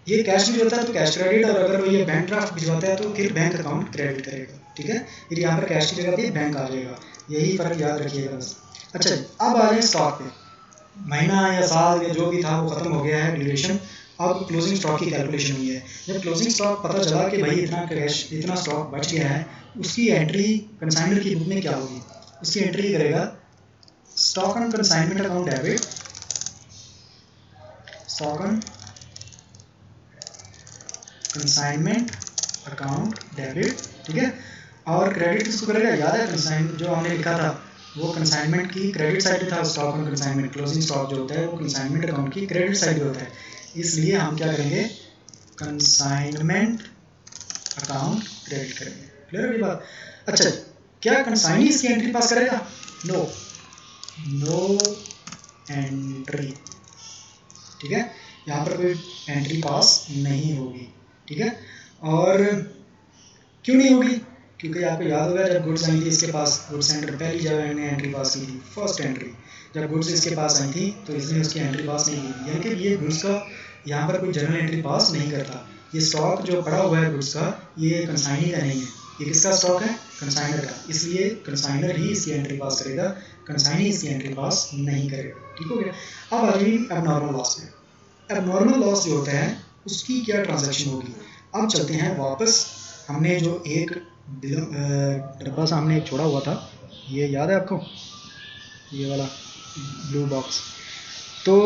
ये कैश भी होता है तो कैश क्रेडिट, और अगर वो ये बैंक ड्राफ्ट भिजवाता है तो फिर बैंक अकाउंट क्रेडिट करेगा, ठीक है। फिर यहाँ पर कैश की जगह पे बैंक आ जाएगा, यही फर्क याद रखिएगा बस। अच्छा जी, अब आ जाए स्टॉक पे। महीना या साल या जो भी था वो खत्म हो गया है ड्यूरेशन, अब क्लोजिंग स्टॉक की कैलकुलेशन हुई है। जब क्लोजिंग स्टॉक पता चला कि भाई इतना कैश इतना स्टॉक बच गया है, उसकी एंट्री कंसाइनर की बुक में क्या होगी, उसकी एंट्री करेगा stock on consignment account debit, stock on consignment account debit, ठीक है। और क्रेडिट किसको करेगा, याद है कंसाइन जो हमने लिखा था वो कंसाइनमेंट की क्रेडिट साइड था, stock on consignment closing stock जो होता है वो कंसाइनमेंट अकाउंट की क्रेडिट साइड होता है, इसलिए हम क्या करेंगे कंसाइनमेंट अकाउंट क्रेडिट करेंगे। क्लियर है ये बात? अच्छा, क्या कंसाइनी इसकी एंट्री पास करेगा? नो, नो एंट्री, ठीक है, यहाँ पर कोई एंट्री पास नहीं होगी, ठीक है। और क्यों नहीं होगी? क्योंकि आपको याद होगा जब गुड्स आई थी इसके पास, गुड्स एंट्री पहली जब मैंने एंट्री पास की थी, फर्स्ट एंट्री जब गुड्स इसके पास आई थी तो इसने उसकी एंट्री पास नहीं की, यानी कि ये गुड्स का यहाँ पर कोई जनरल एंट्री पास नहीं करता। ये स्टॉक जो पड़ा हुआ है गुड्स का, ये कंसाइनी का नहीं है, ये किसका स्टॉक है? कंसाइनर का, इसलिए कंसाइनर ही इसकी एंट्री पास करेगा, कंसाइनी इसकी एंट्री पास नहीं करेगा, ठीक हो गया। अब आ जाइए एबनॉर्मल लॉस में। एबनॉर्मल लॉस जो होता है उसकी क्या ट्रांजैक्शन होगी? अब चलते हैं वापस, हमने जो एक डब्बा सामने एक छोड़ा हुआ था, ये याद है आपको, ये वाला ब्लू बॉक्स। तो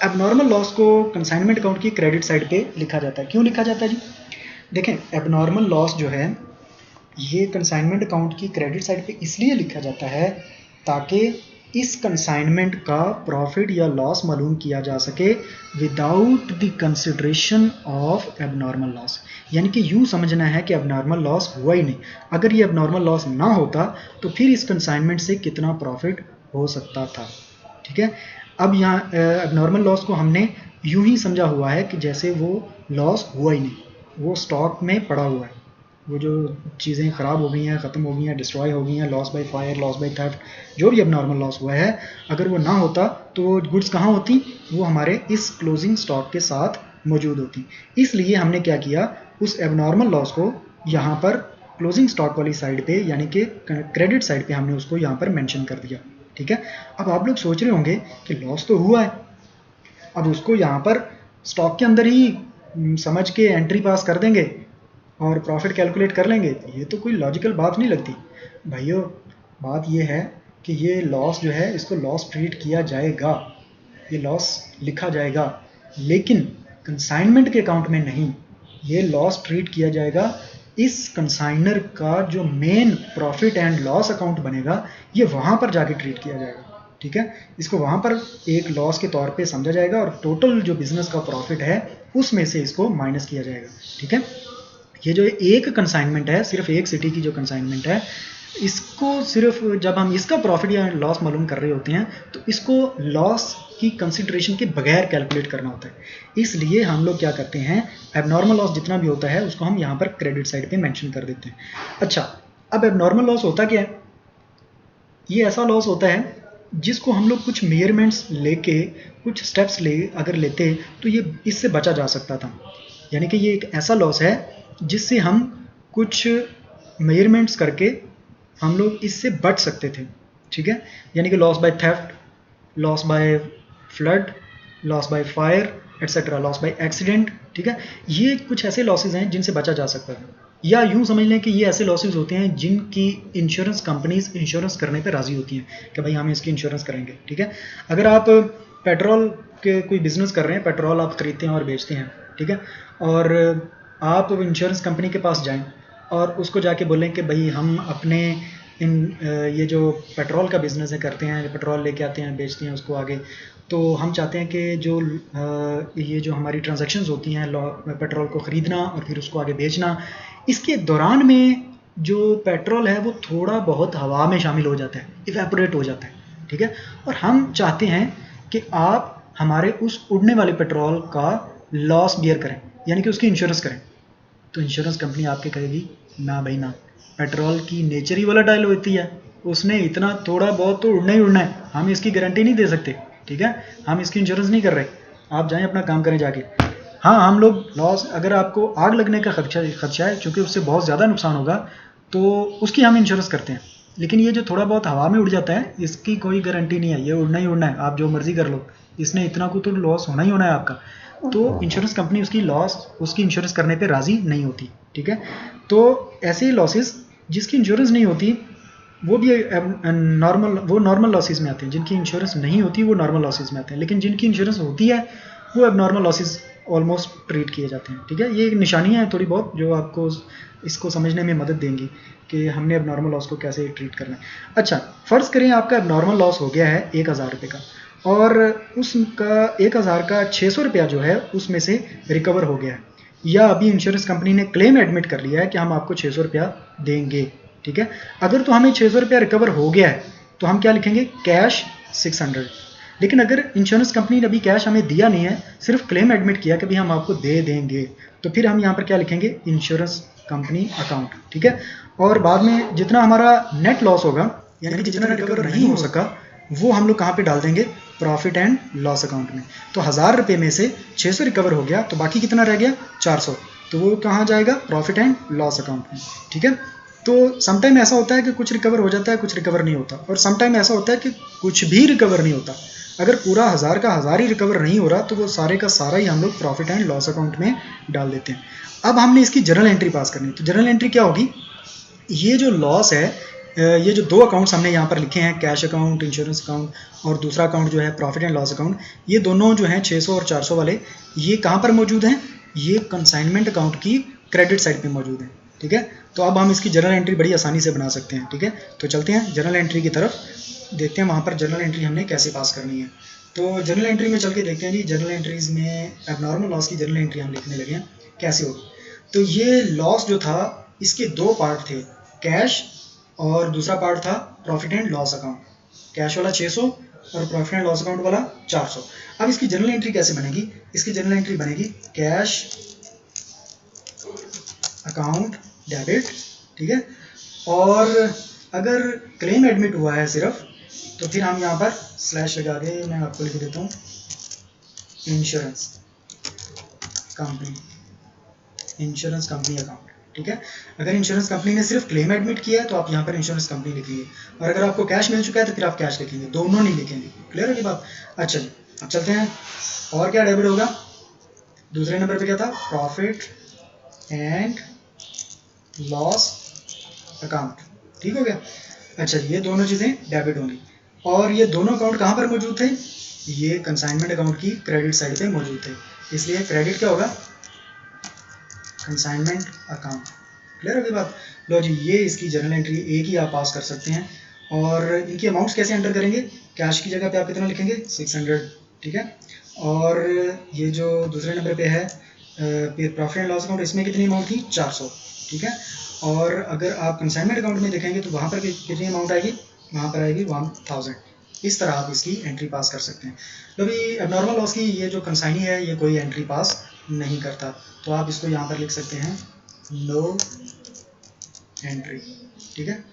एबनॉर्मल लॉस को कंसाइनमेंट अकाउंट की क्रेडिट साइड पे लिखा जाता है। क्यों लिखा जाता है जी? देखें, एबनॉर्मल लॉस जो है ये कंसाइनमेंट अकाउंट की क्रेडिट साइड पे इसलिए लिखा जाता है ताकि इस कंसाइनमेंट का प्रॉफिट या लॉस मालूम किया जा सके without the consideration of abnormal loss. यानी कि यूँ समझना है कि एबनॉर्मल लॉस हुआ ही नहीं, अगर ये एबनॉर्मल लॉस ना होता तो फिर इस कंसाइनमेंट से कितना प्रॉफिट हो सकता था, ठीक है। अब यहाँ एबनॉर्मल लॉस को हमने यूँ ही समझा हुआ है कि जैसे वो लॉस हुआ ही नहीं, वो स्टॉक में पड़ा हुआ है, वो जो चीज़ें ख़राब हो गई हैं, ख़त्म हो गई हैं, डिस्ट्रॉय हो गई हैं, loss by fire, loss by theft, जो भी एबनॉर्मल लॉस हुआ है, अगर वो ना होता तो वो गुड्स कहाँ होती? वो हमारे इस क्लोजिंग स्टॉक के साथ मौजूद होती। इसलिए हमने क्या किया, उस एबनॉर्मल लॉस को यहाँ पर क्लोजिंग स्टॉक वाली साइड पे यानी कि क्रेडिट साइड पे हमने उसको यहाँ पर मेंशन कर दिया, ठीक है। अब आप लोग सोच रहे होंगे कि लॉस तो हुआ है, अब उसको यहाँ पर स्टॉक के अंदर ही समझ के एंट्री पास कर देंगे और प्रॉफिट कैलकुलेट कर लेंगे, ये तो कोई लॉजिकल बात नहीं लगती भाइयों। बात ये है कि ये लॉस जो है इसको लॉस ट्रीट किया जाएगा, ये लॉस लिखा जाएगा, लेकिन कंसाइनमेंट के अकाउंट में नहीं, ये लॉस ट्रीट किया जाएगा इस कंसाइनर का जो main profit and loss account बनेगा, ये वहाँ पर जाके ट्रीट किया जाएगा, ठीक है। इसको वहाँ पर एक लॉस के तौर पे समझा जाएगा और टोटल जो बिजनेस का प्रॉफिट है उसमें से इसको माइनस किया जाएगा, ठीक है। ये जो एक कंसाइनमेंट है, सिर्फ एक सिटी की जो कंसाइनमेंट है, इसको सिर्फ जब हम इसका प्रॉफिट या लॉस मालूम कर रहे होते हैं तो इसको लॉस की कंसिडरेशन के बगैर कैलकुलेट करना होता है। इसलिए हम लोग क्या करते हैं, एबनॉर्मल लॉस जितना भी होता है उसको हम यहाँ पर क्रेडिट साइड पे मेंशन कर देते हैं। अच्छा, अब एबनॉर्मल लॉस होता क्या है? ये ऐसा लॉस होता है जिसको हम लोग कुछ मेजरमेंट्स लेके कुछ स्टेप्स अगर लेते तो ये इससे बचा जा सकता था। यानी कि ये एक ऐसा लॉस है जिससे हम कुछ मेजरमेंट्स करके हम लोग इससे बच सकते थे, ठीक है। यानी कि loss by theft, loss by flood, loss by fire etcetera, loss by accident, ठीक है। ये कुछ ऐसे लॉसेज हैं जिनसे बचा जा सकता है, या यूँ समझ लें कि ये ऐसे लॉसेज होते हैं जिनकी इंश्योरेंस कंपनीज इंश्योरेंस करने पे राज़ी होती हैं कि भाई हम इसकी इंश्योरेंस करेंगे, ठीक है। अगर आप पेट्रोल के कोई बिजनेस कर रहे हैं, पेट्रोल आप खरीदते हैं और बेचते हैं, ठीक है, और आप इंश्योरेंस कंपनी के पास जाएं और उसको जाके बोलें कि भाई हम अपने ये जो पेट्रोल का बिज़नेस है करते हैं, पेट्रोल लेके आते हैं बेचते हैं उसको आगे, तो हम चाहते हैं कि जो ये जो हमारी ट्रांजैक्शंस होती हैं पेट्रोल को ख़रीदना और फिर उसको आगे बेचना, इसके दौरान में जो पेट्रोल है वो थोड़ा बहुत हवा में शामिल हो जाता है, इवेपोरेट हो जाता है, ठीक है। और हम चाहते हैं कि आप हमारे उस उड़ने वाले पेट्रोल का लॉस बियर करें, यानी कि उसकी इंश्योरेंस करें। तो इंश्योरेंस कंपनी आपके कहेगी ना भाई ना, पेट्रोल की नेचर ही वोलेटाइल होती है, उसने इतना थोड़ा बहुत तो उड़ना ही उड़ना है, हम इसकी गारंटी नहीं दे सकते, ठीक है, हम इसकी इंश्योरेंस नहीं कर रहे, आप जाएं अपना काम करें जाके। हाँ, हम लोग लॉस, अगर आपको आग लगने का खदशा है क्योंकि उससे बहुत ज़्यादा नुकसान होगा तो उसकी हम इंश्योरेंस करते हैं, लेकिन ये जो थोड़ा बहुत हवा में उड़ जाता है इसकी कोई गारंटी नहीं है, ये उड़ना ही उड़ना है, आप जो मर्जी कर लो, इसने इतना को तो लॉस होना ही होना है आपका, तो इंश्योरेंस कंपनी उसकी इंश्योरेंस करने पे राजी नहीं होती, ठीक है। तो ऐसे ही लॉसेस जिसकी इंश्योरेंस नहीं होती वो भी नॉर्मल लॉसेस में आते हैं, जिनकी इंश्योरेंस नहीं होती वो नॉर्मल लॉसेस में आते हैं, लेकिन जिनकी इंश्योरेंस होती है वो अब नॉर्मल लॉसेस ऑलमोस्ट ट्रीट किए जाते हैं, ठीक है। ये एक निशानियाँ हैं थोड़ी बहुत जो आपको इसको समझने में मदद देंगी कि हमने अब नॉर्मल लॉस को कैसे ट्रीट करना है। अच्छा, फ़र्ज़ करें आपका अब नॉर्मल लॉस हो गया है 1000 रुपये का, और उसका 1000 का 600 रुपया जो है उसमें से रिकवर हो गया है, या अभी इंश्योरेंस कंपनी ने क्लेम एडमिट कर लिया है कि हम आपको 600 रुपया देंगे, ठीक है। अगर तो हमें 600 रुपया रिकवर हो गया है तो हम क्या लिखेंगे, कैश 600। लेकिन अगर इंश्योरेंस कंपनी ने अभी कैश हमें दिया नहीं है, सिर्फ क्लेम एडमिट किया कि भाई हम आपको दे देंगे, तो फिर हम यहाँ पर क्या लिखेंगे, इंश्योरेंस कंपनी अकाउंट, ठीक है। और बाद में जितना हमारा नेट लॉस होगा, यानी कि जितना रिकवर नहीं हो सका, वो हम लोग कहाँ पे डाल देंगे, प्रॉफिट एंड लॉस अकाउंट में। तो 1000 रुपये में से 600 रिकवर हो गया, तो बाकी कितना रह गया, 400, तो वो कहाँ जाएगा, प्रॉफिट एंड लॉस अकाउंट में, ठीक है। तो समटाइम ऐसा होता है कि कुछ रिकवर हो जाता है, कुछ रिकवर नहीं होता, और समटाइम ऐसा होता है कि कुछ भी रिकवर नहीं होता। अगर पूरा 1000 का 1000 ही रिकवर नहीं हो रहा तो वो सारे का सारा ही हम लोग प्रॉफिट एंड लॉस अकाउंट में डाल देते हैं। अब हमने इसकी जर्नल एंट्री पास करनी है, तो जर्नल एंट्री क्या होगी, ये जो लॉस है, ये जो दो अकाउंट्स हमने यहाँ पर लिखे हैं, कैश अकाउंट, इंश्योरेंस अकाउंट, और दूसरा अकाउंट जो है प्रॉफिट एंड लॉस अकाउंट, ये दोनों जो हैं 600 और 400 वाले, ये कहाँ पर मौजूद हैं, ये कंसाइनमेंट अकाउंट की क्रेडिट साइड पे मौजूद हैं, ठीक है। तो अब हम इसकी जर्नल एंट्री बड़ी आसानी से बना सकते हैं, ठीक है। तो चलते हैं जर्नल एंट्री की तरफ, देखते हैं वहाँ पर जर्नल एंट्री हमने कैसे पास करनी है। तो जर्नल एंट्री में चल के देखते हैं जी, जर्नल एंट्रीज में एबनॉर्मल लॉस की जर्नल एंट्री हम लिखने लगे हैं, कैसे होगी। तो ये लॉस जो था इसके दो पार्ट थे, कैश और दूसरा पार्ट था profit and loss account. Cash वाला 600 और प्रॉफिट एंड लॉस अकाउंट वाला 400। अब इसकी जर्नल एंट्री कैसे बनेगी, इसकी जर्नल एंट्री बनेगी कैश अकाउंट डेबिट, ठीक है। और अगर क्लेम एडमिट हुआ है सिर्फ, तो फिर हम यहाँ पर स्लैश लगा के मैं आपको लिख देता हूँ इंश्योरेंस कंपनी अकाउंट, ठीक है। अगर इंश्योरेंस कंपनी ने सिर्फ क्लेम एडमिट किया है तो आप यहाँ पर इंश्योरेंस कंपनी लिखिए, और अगर आपको कैश मिल चुका है तो फिर आप कैश लिखेंगे, दोनों नहीं लिखेंगे। क्लियर है ये बात। अच्छा जी, अब चलते हैं, और क्या डेबिट होगा, दूसरे नंबर पे क्या था, प्रॉफिट एंड लॉस अकाउंट, ठीक हो गया। अच्छा, ये दोनों चीज़ें डेबिट होंगी, और ये दोनों अकाउंट कहाँ पर मौजूद थे, ये कंसाइनमेंट अकाउंट की क्रेडिट साइड पे मौजूद थे, इसलिए क्रेडिट क्या होगा, कंसाइनमेंट अकाउंट। क्लियर होगी बात। लो जी, ये इसकी जर्नल एंट्री एक ही आप पास कर सकते हैं। और इनकी अमाउंट्स कैसे एंटर करेंगे, कैश की जगह पे आप कितना लिखेंगे, 600, ठीक है। और ये जो दूसरे नंबर पे है फिर प्रॉफिट एंड लॉस अकाउंट, इसमें कितनी अमाउंट थी, 400, ठीक है। और अगर आप कंसाइनमेंट अकाउंट में देखेंगे तो वहाँ पर कितनी अमाउंट आएगी, वहाँ पर आएगी 1000। इस तरह आप इसकी एंट्री पास कर सकते हैं। तो अभी एबनॉर्मल लॉस की ये जो कंसाइनी है ये कोई एंट्री पास नहीं करता, तो आप इसको यहाँ पर लिख सकते हैं नो एंट्री, ठीक है।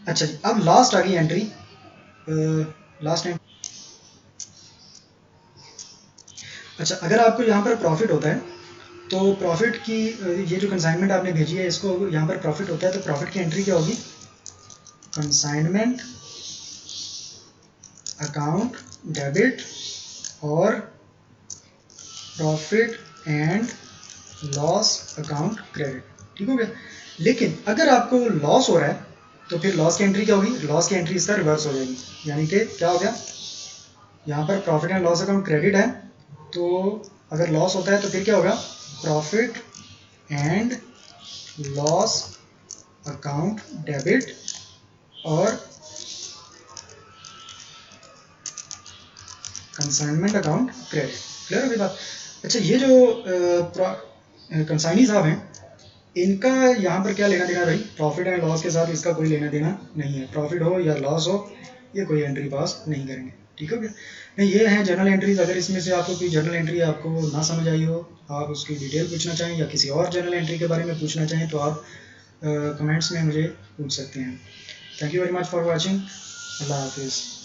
अच्छा जी, अब लास्ट आ गई एंट्री, लास्ट एंट्री। अच्छा, अगर आपको यहाँ पर प्रॉफिट होता है तो प्रॉफिट की ये जो कंसाइनमेंट आपने भेजी है इसको यहाँ पर प्रॉफिट होता है, तो प्रॉफिट की एंट्री क्या होगी, कंसाइनमेंट अकाउंट डेबिट और profit and loss account credit, ठीक हो गया। लेकिन अगर आपको लॉस हो रहा है तो फिर लॉस की एंट्री क्या होगी, लॉस की एंट्री इसका रिवर्स हो जाएगी, यानी कि क्या हो गया, यहाँ पर profit and loss account credit है, तो अगर लॉस होता है तो फिर क्या होगा, profit and loss account debit और कंसाइनमेंट अकाउंट क्रेडिट। क्लियर होगी बात। अच्छा, ये जो कंसाइनी साहब हैं, इनका यहाँ पर क्या लेना देना भाई, प्रॉफिट एंड लॉस के साथ इसका कोई लेना देना नहीं है, प्रॉफिट हो या लॉस हो ये कोई एंट्री पास नहीं करेंगे, ठीक हो गया। नहीं, ये हैं जर्नल एंट्रीज। अगर इसमें से आपको कोई जर्नल एंट्री आपको ना समझ आई हो, आप उसकी डिटेल पूछना चाहें या किसी और जर्नल एंट्री के बारे में पूछना चाहें तो आप कमेंट्स में मुझे पूछ सकते हैं। Thank you very much for watching. अल्लाह हाफिज़।